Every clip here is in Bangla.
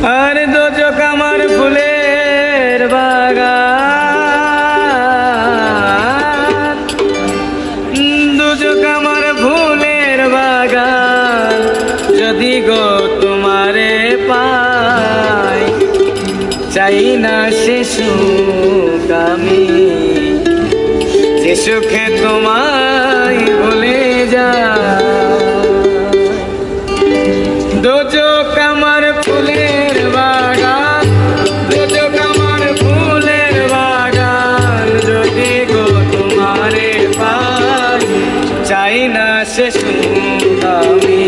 আর দোজক আমার ফুলের বাগান, দোজক আমার ফুলের বাগান। যদি গো তোমারে পাই, চাই না সে সুখ আমি, যে সুখে তোমায় ভুলে যায়। দোজক আমার ফুলের বাগান, দোজক আমার ফুলের বাগান। যদি গো তোমারে পাই, চাই না সে সুখ আমি,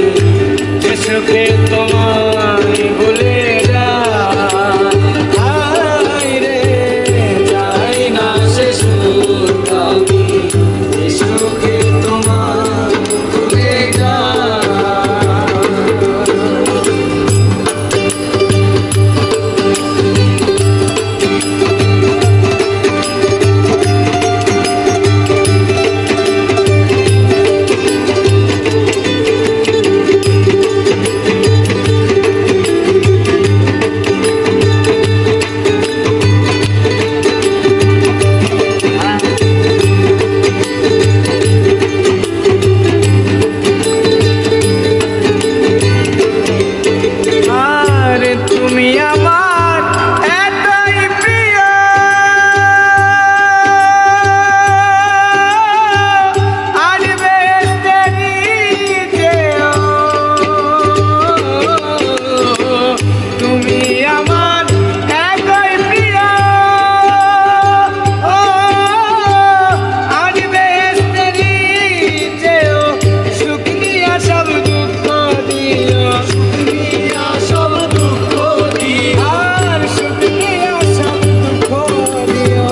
যে সুখে তোমায় ভুলে যায় রে। চাই না সে সুখ আমি, যে সুখে তোমায় ভুলে যায়। তুমি আমার এতই প্রিয়, আর বেস্তেরি যেও। তুমি আমার এতই প্রিয়, আর বেস্তেরি যেও। সুখ নিয়া সব দুঃখ দিও, সুখ নিয়া সব দুঃখ দিও, আর সুখ নিয়া সব দুঃখ দিও।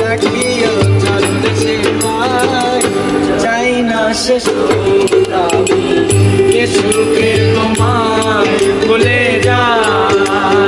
রাখিও চরণে সেবায়, চাই না সে সুখ আমি, যে সুখে তোমায় ভুলে যায়।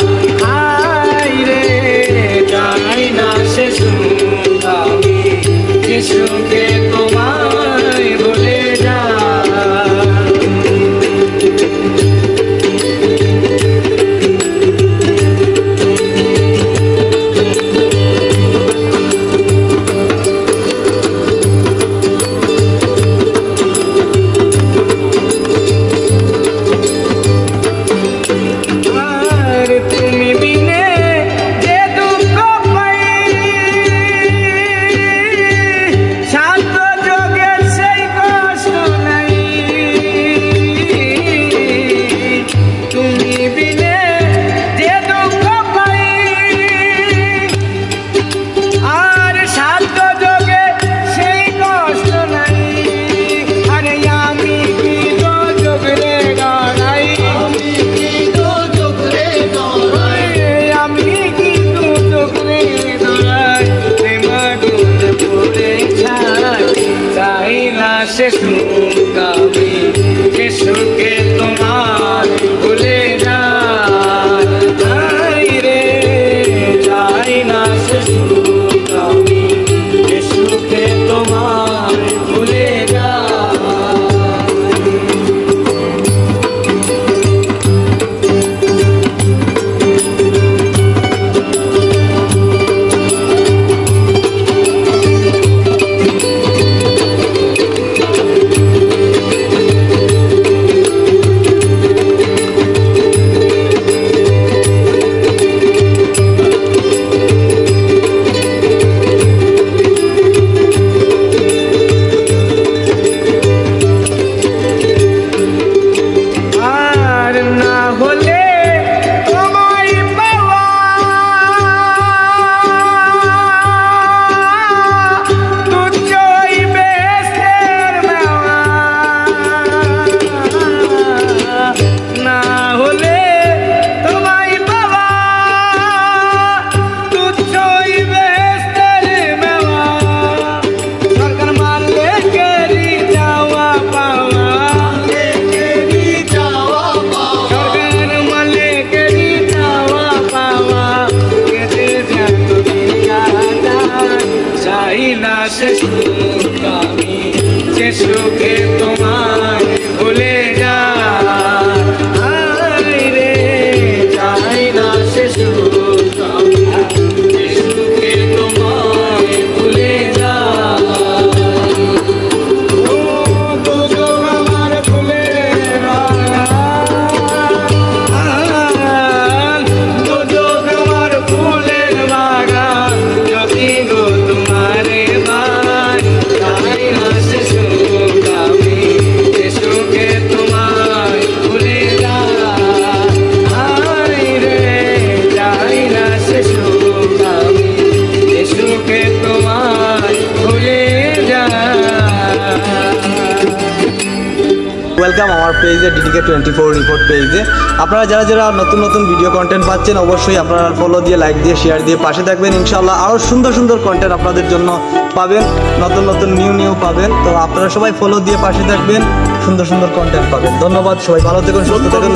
পেজে DDK24 রিপোর্ট পেজে। আপনারা যারা যারা নতুন নতুন ভিডিও কন্টেন্ট পাচ্ছেন অবশ্যই আপনারা ফলো দিয়ে, লাইক দিয়ে, শেয়ার দিয়ে পাশে থাকবেন। ইনশাআল্লাহ আরও সুন্দর সুন্দর কন্টেন্ট আপনাদের জন্য পাবেন, নতুন নতুন নিউ পাবেন। তো আপনারা সবাই ফলো দিয়ে পাশে থাকবেন, সুন্দর সুন্দর কন্টেন্ট পাবেন। ধন্যবাদ, সবাই ভালো থাকুন, সুস্থ থাকুন।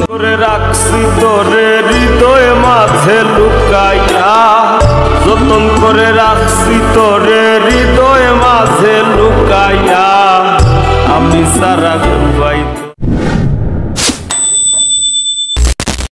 রাখছি তোরে হৃদয় মাঝে লুকাইয়া, যতন করে রাখছি তোরে হৃদয় মাঝে লুকাইয়া, আমি সারা ঘুমাইতে